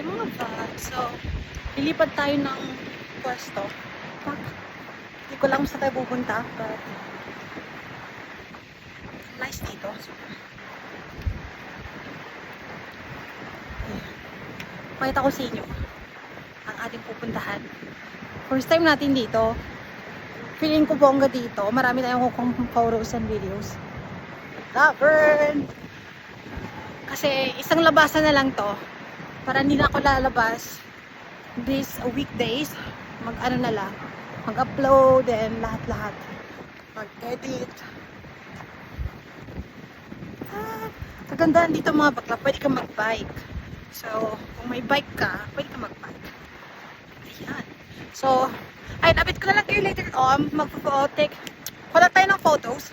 mga bag. So, lilipat tayo ng pwesto. Hindi ko lang saan tayo pupunta, but nice dito. So, pakita ko sa inyo ang ating pupuntahan. First time natin dito. Feeling ko bongga dito. Marami tayong kukong photos and videos. Tavern! Kasi isang labasan na lang to. Para hindi na ako lalabas this weekdays. Mag-ano na lang. Mag-upload and lahat-lahat. Mag-edit. Kagandahan dito mga bakla. Pwede ka mag-bike. So, kung may bike ka, pwede ka mag-bike. Ayan. So, ayun, update ko na lang kayo later on. Mag-take. Wala tayo ng photos.